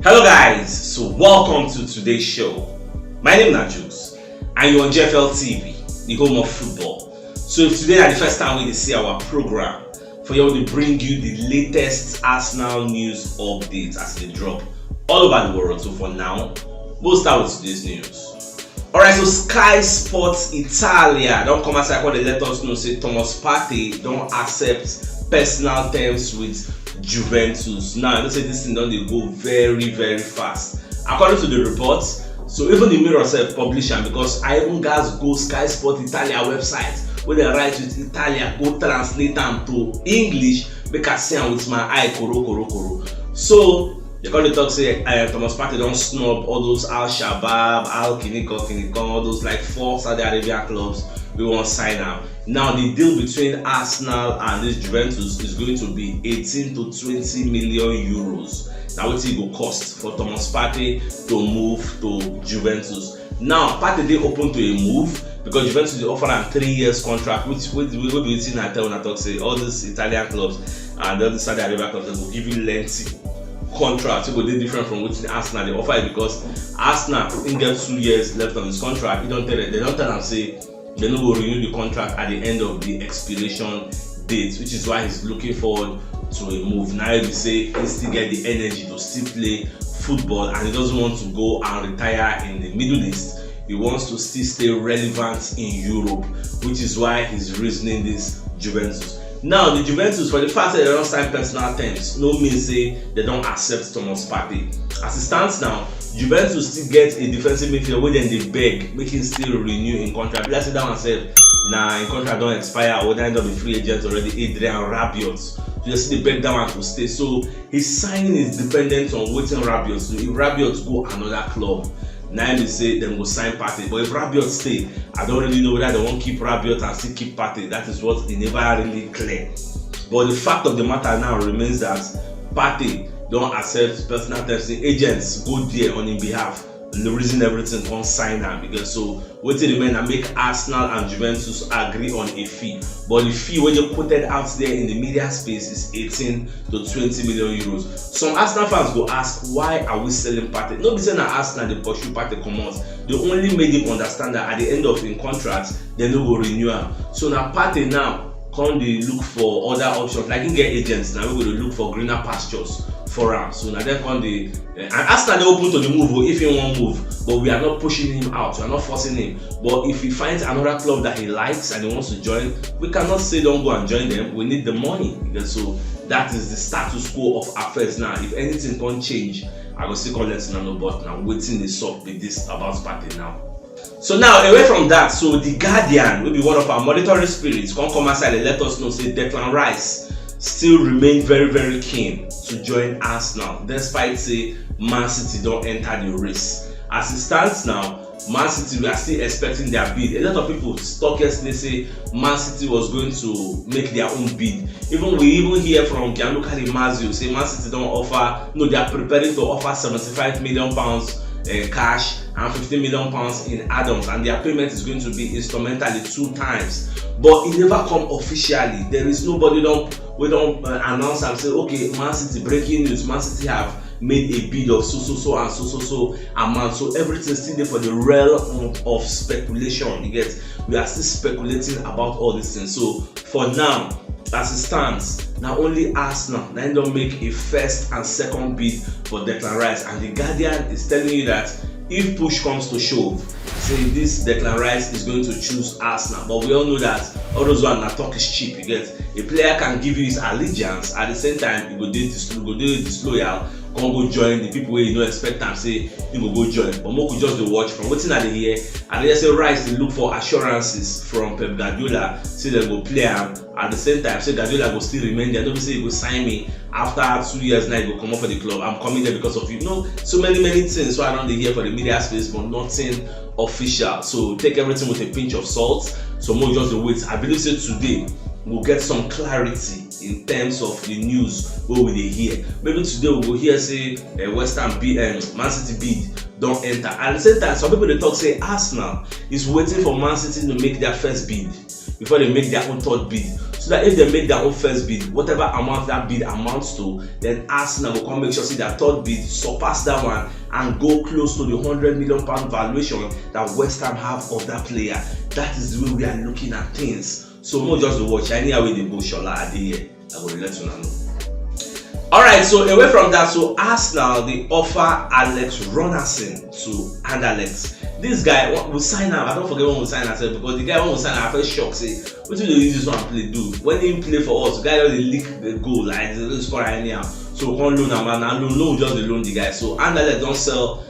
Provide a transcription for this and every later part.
Hello guys, so welcome to today's show. My name is CHUKS and you're on JFL TV, the home of football. So if today is the first time we see our program, for you to bring you the latest Arsenal news updates as they drop all over the world. So for now, we'll start with today's news. Alright, so Sky Sports Italia don't come outside when they let us know say Thomas Partey don't accept personal terms with Juventus. Now, let's say this thing don't they go very fast. According to the reports, so even the Mirror self publish them because I even guys go Sky Sport Italia website where they write with Italia, go translate them to English because I see them with my eye koro. So they call the talk say Thomas Partey don't snub all those Al Shabab, Al Kiniko, all those like 4 Saudi Arabian clubs we won't sign now. Now the deal between Arsenal and this Juventus is going to be 18 to 20 million euros. Now what it will cost for Thomas Partey to move to Juventus. Now Partey they open to a move because Juventus they offer a 3 years contract, which we will be waiting at when I talk say all these Italian clubs and all the Saudi Arabian clubs will give you lengthy contract. So they different from what Arsenal they offer it because Arsenal didn't get 2 years left on his contract. They don't tell them say they will renew the contract at the end of the expiration date, which is why he's looking forward to a move. Now he say he still get the energy to still play football and he doesn't want to go and retire in the Middle East. He wants to still stay relevant in Europe, which is why he's reasoning this Juventus. Now the Juventus, for the fact that they don't sign personal terms, no means say they don't accept Thomas Partey. As it stands now, Juventus still get a defensive midfielder where then they beg, make him still renew in contract. Let's say that one said, nah, in contract don't expire, or they end up a free agent already, Adrian Rabiot. So you see the beg that one to stay. So his signing is dependent on waiting Rabiot. So if Rabiot go another club, now they say they will sign Partey. But if Rabiot stay, I don't really know whether they won't keep Rabiot and still keep Partey. That is what they never really clear. But the fact of the matter now remains that Partey don't accept personal terms. The agents go there on his behalf. The reason everything on sign her because so what it remain and make Arsenal and Juventus agree on a fee. But the fee when you put it out there in the media space is 18 to 20 million euros. Some Arsenal fans go ask why are we selling Partey? No be saying that Arsenal they pursue Partey come out. They only made him understand that at the end of in contract they no go renew him. So now Partey now come they look for other options like you get agents now we go to look for greener pastures for him. So now they come the and Arsenal they open to the move if he won't move, but we are not pushing him out, we are not forcing him. But if he finds another club that he likes and he wants to join, we cannot say don't go and join them. We need the money because so that is the status quo of affairs now. If anything can change, I will still let you know, but now waiting this up with this about Partey now. So now away from that, so the Guardian will be one of our monitoring spirits come outside and let us know say Declan Rice still remain very keen to join Arsenal despite say Man City don't enter the race. As it stands now, Man City we are still expecting their bid. A lot of people talk yesterday say Man City was going to make their own bid. We hear from Gianluca Di Marzio say Man City don't offer, no, they are preparing to offer 75 million pounds cash and 15 million pounds in add-ons, and their payment is going to be instrumentally 2 times. But it never come officially. There is nobody we don't announce and say okay, Man City breaking news, Man City have made a bid of so amount. So everything still there for the realm of speculation. You get, we are still speculating about all these things. So for now, as it stands, now only Arsenal now don't make a first and second bid for Declan Rice, and the Guardian is telling you that if push comes to shove, say this Declan Rice is going to choose Arsenal. But we all know that all those one talk is cheap. You get, a player can give you his allegiance at the same time you go do disloyal, come go join the people where you don't expect them say you go join. But more could just watch from what's in the here and they say Rice they look for assurances from Pep Guardiola, say they go play him at the same time. Say Guardiola will still remain there. Don't say he will sign me after 2 years now he will come up for the club. I'm coming there because of you. No, so many things. So I don't hear for the media space, but nothing official. So take everything with a pinch of salt. So more just the wait. I believe say today we'll get some clarity in terms of the news where we hear. Maybe today we will hear say West Ham Man City bid don't enter. At the same time, some people they talk say Arsenal is waiting for Man City to make their first bid before they make their own third bid. so that if they make their own first bid, whatever amount that bid amounts to, then Arsenal will come make sure see their third bid surpass that one and go close to the £100 million valuation that West Ham have of that player. That is the way we are looking at things. So more just to watch. Anyhow way they go, Shola Adeye, I will let you know. Alright, so away from that, so Arsenal they offer Alex Ronaldsson to Anderlecht. This guy will sign up. I don't forget when we sign ourselves because the guy when we sign up, I first shocked. Say, what do they use this one play do? When he play for us, the guy doesn't leak the goal, like they don't score anyhow. So we can't loan him and loan just loan the guy. So Anderlecht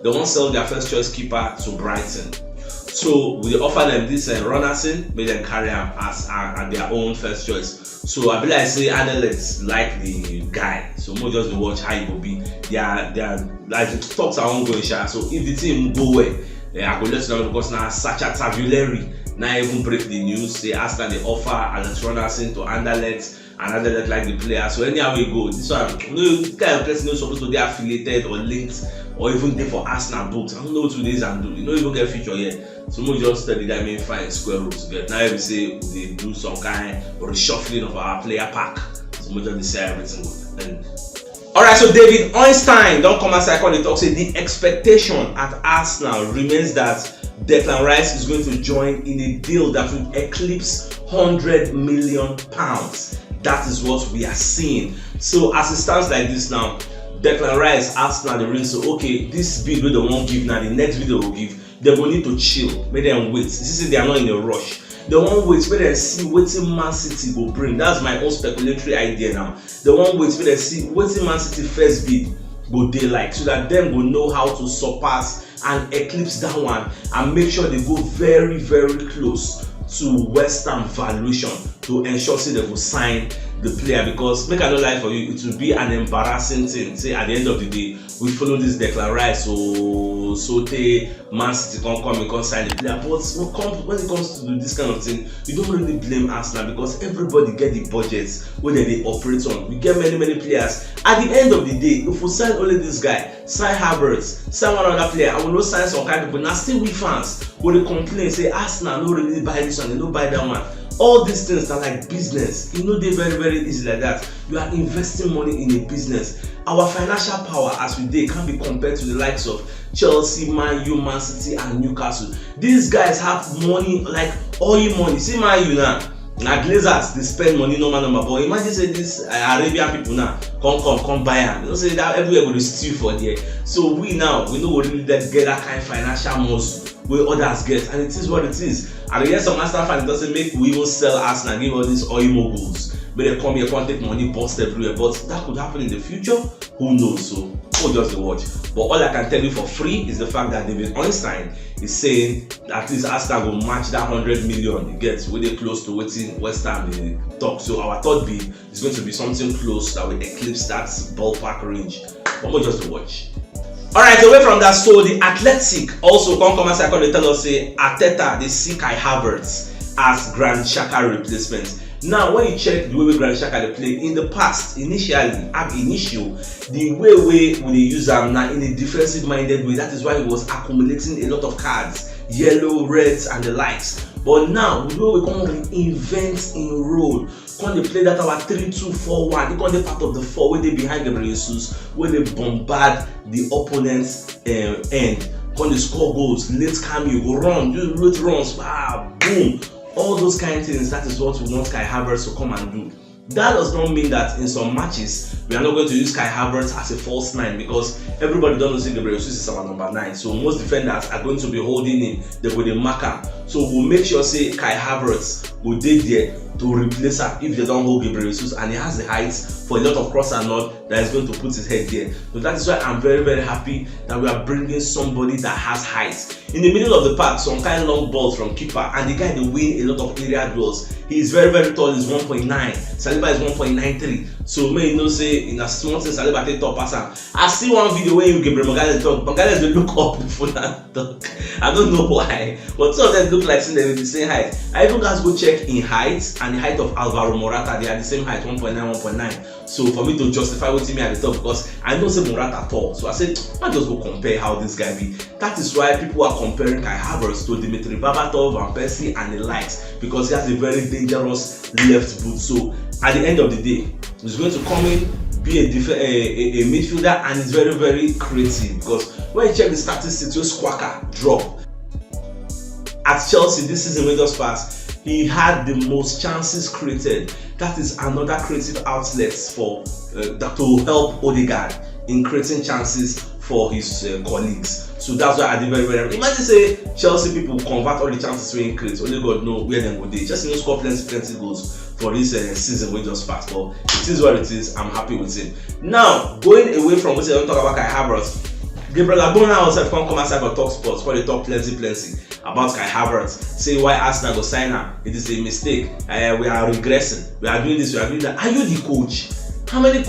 they won't sell their first choice keeper to Brighton. So we offer them this Ronaldsson, make them carry him as their own first choice. So I believe I say Anderlecht like the guy. So more just to watch how it will be. They are like the talks are ongoing. So if the team go well, I will let you know because now Sacha Tavuleri now even break the news. Say Arsenal they offer Alex Ronaldsson to Anderlecht. And Anderlecht like the player. So anyhow we go, this one, this kind of person is supposed to be affiliated or linked or even there for Arsenal books. I don't know what it is and do. You don't even get feature yet. So we just study that main fine square root to get. Now we say they do some kind of reshuffling of our player pack. So we just say everything good. Alright, so David Einstein don't come outside and talk. Say the expectation at Arsenal remains that Declan Rice is going to join in a deal that will eclipse £100 million. That is what we are seeing. So as it stands like this now, Declan Rice, Arsenal, the ring. So okay, this bid we don't want to give now. The next bid they will give, they will need to chill. Make them wait. This is they are not in a rush. They won't wait. Wait and see what Man City will bring. That's my own speculatory idea now. They won't wait. Wait and see what Man City first bid go they like, so that them will know how to surpass and eclipse that one and make sure they go very very close to West Ham valuation to ensure say they will sign the player. Because make I no lie for you, it will be an embarrassing thing. Say at the end of the day, we follow this Declan Rice, so they Man City can't sign the player. But when it comes to this kind of thing, you don't really blame Arsenal because everybody get the budgets where they operate on. We get many players. At the end of the day, if we sign only this guy, sign Havertz, sign one other player, and we don't sign some kind of people, now still we fans will they complain, say Arsenal no really buy this one, they don't buy that one. All these things are like business. You know, they're very easy like that. You are investing money in a business. Our financial power as we did can be compared to the likes of Chelsea, Man U, Man City, and Newcastle. These guys have money like oil money. See Man U now. Now Glazers, they spend money normal. But imagine say this Arabian people now come buy them. You don't say that everywhere will steal for there. So we know we really get that kind of financial muscle where others get, and it is what it is. And yes, some Arsenal fans doesn't make we even sell Arsenal and give all these oil moguls. But they come here, can't take money, bust everywhere. But that could happen in the future. Who knows? So we'll just watch. But all I can tell you for free is the fact that David Einstein is saying that at least Arsenal will match that 100 million it gets really close to waiting West Ham in the talk. So our third bid is going to be something close that will eclipse that ballpark range. But we'll just watch. Alright, away from that, so the Athletic also come outside and tell us say Arteta they see Kai Havertz as Granit Xhaka replacement. Now when you check the way Granit Xhaka they play in the past, initially the way they use them now in a defensive minded way, that is why he was accumulating a lot of cards, yellow, reds and the likes. But now the way we come invent in role, when they play that our 3-2-4-1, they come the part of the four where they behind Gabriel Jesus, where they bombard the opponent's end, when they score goals, late cameo, go run, do late runs, boom, all those kind of things. That is what we want Kai Havertz to come and do. That does not mean that in some matches we are not going to use Kai Havertz as a false 9, because everybody doesn't know Gabriel Jesus is our number 9. So most defenders are going to be holding him, they will mark him. So we'll make sure say Kai Havertz will be there to replace her if they don't hold Gabriel Jesus, and he has the height for a lot of cross and not that is going to put his head there. So that is why I'm very happy that we are bringing somebody that has height. In the middle of the park, some kind of long balls from keeper, and the guy they win a lot of area duels. He is very tall, he's 1.9. Saliba is 1.93. So may you know say in a small thing Saliba take top passer. I see one video where you Gabriel Magalhaes talk. Magalhaes will look up before that talk. I don't know why, but some of them look like they will be the same height. I even guys go check in height and the height of Alvaro Morata. They are the same height, 1.9. So for me to justify what me at the top, because I know say Morata at all. So I said, I just go compare how this guy be. That is why people are comparing Kai Havertz to Dimitri Berbatov, Van Persie and the likes, because he has a very dangerous left boot. So at the end of the day, he's going to come in, be a midfielder, and he's very, very creative, because when you check the statistics, your squawker drop. At Chelsea this season when just passed, he had the most chances created. That is another creative outlet for that to help Odegaard in creating chances for his colleagues. So that's why I did very well. Imagine say Chelsea people convert all the chances we create. Only God know where they go. They just score plenty goals for this season we just passed. But it is what it is. I'm happy with it. Now going away from what I don't talk about Kai Havertz, Gabriel Agbona also come outside for Talk Sports for the talk plenty about Kai Havertz. Say why Arsenal go sign her. It is a mistake. We are regressing. We are doing this. We are doing that. Are you the coach? How many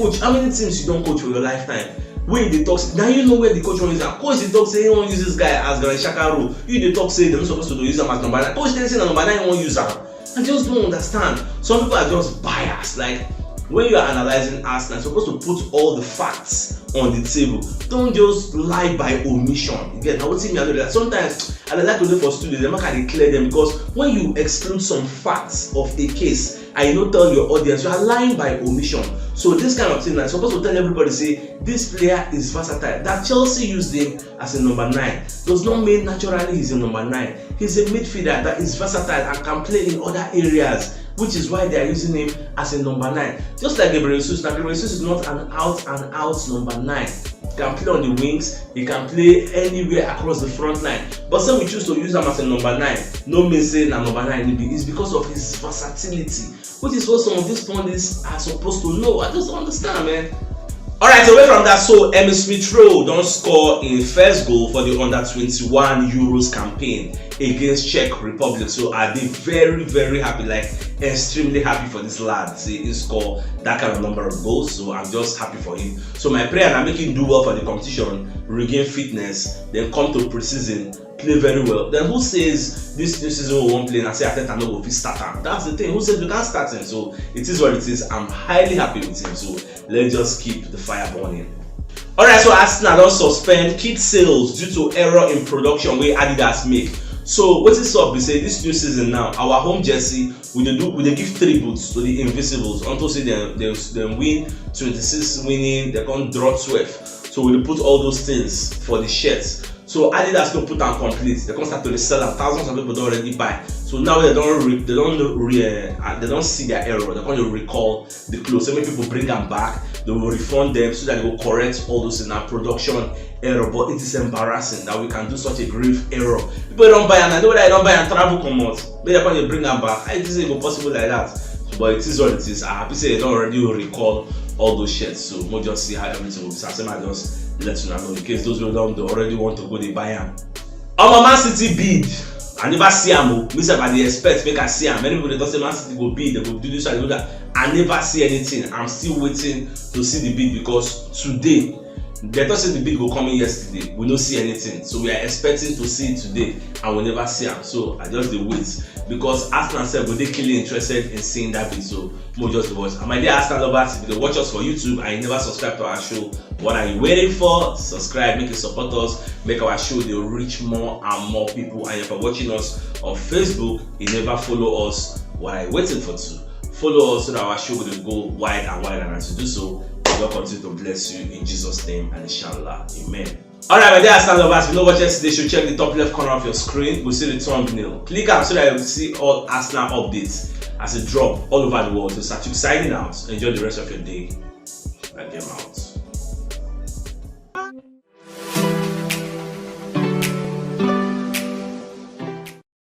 teams you don't coach for your lifetime? When they talk, now you know where the coach wants to use. Coach they talk say he won't use this guy as Granit Xhaka role. You they talk say they're not supposed to use him as number 9. Coach they say number 9 won't use him. I just don't understand. Some people are just biased. Like when you are analyzing Arsenal, you're supposed to put all the facts on the table. Don't just lie by omission. Again, now what me I do that. Sometimes I like to do for studios, they make clear them, because when you exclude some facts of a case and you don't tell your audience, you are lying by omission. So this kind of thing, I'm supposed to tell everybody, say this player is versatile. That Chelsea used him as a number 9 does not mean naturally he's a number 9. He's a midfielder that is versatile and can play in other areas, which is why they are using him as a number 9. Just like Gabriel Jesus. Now Gabriel Jesus is not an out number 9. He can play on the wings, he can play anywhere across the front line. But some we choose to use him as a number 9. No mean saying a number 9 is because of his versatility, which is what some of these pundits are supposed to know. I just don't understand, man. Alright, away from that, so Emil Smith-Rowe don't score in first goal for the under-21 Euros campaign against Czech Republic. So I'll be very, very happy, like extremely happy for this lad. See, he score that kind of number of goals, so I'm just happy for him. So my prayer, I'm making do well for the competition, regain fitness, then come to pre-season, play very well. Then who says this new season we won't play and I say I think I know if we start him? That's the thing. Who says we can't start him? So it is what it is. I'm highly happy with him. So let's just keep the fire burning. Alright, so Arsenal don't suspend kit sales due to error in production where Adidas make. So what is up? We say this new season now, our home jersey, we give 3 boots to the Invisibles until say they win 26 winning, they can't draw 12. So we put all those things for the shirts. So Adidas don't put them complete. They can't start to resell them. Thousands of people don't already buy. So now they don't see their error. They're going to recall the clothes. So many people bring them back. They will refund them so that they will correct all those in our production error. But it is embarrassing that we can do such a grave error. People don't buy, and I know that I don't buy and travel come out. But they're going to bring them back. I think it's possible like that. But it is what it is. I'm happy to say they don't already recall all those shirts. So we'll just see how everything will be. So I just let you know in case those who don't already want to go, they buy them. On Man City bid, I never see them. Me say I dey expect make I see them. Many people they don't say Man City go bid, they go do this and do that. I never see anything. I'm still waiting to see the bid because today they thought say the bid will come in yesterday. We don't see anything, so we are expecting to see it today, and we never see them. So I just dey wait because Arsenal said we dey clearly interested in seeing that bid. So we'll just watch. And my dear Arsenal lovers, if you watch us for YouTube and you never subscribe to our show, what are you waiting for? Subscribe, make it support us, make our show they reach more and more people. And if you're watching us on Facebook, you never follow us, what are you waiting for to? Follow us so that our show will go wide and wide, and to do so, God continue to bless you in Jesus' name and inshallah. Amen. Alright, my dear Arsenal lovers, if you know what yesterday, should check the top left corner of your screen. We'll see the thumbnail. Click on so that you will see all Arsenal updates as a drop all over the world. So CHUKS signing out. Enjoy the rest of your day. And get out.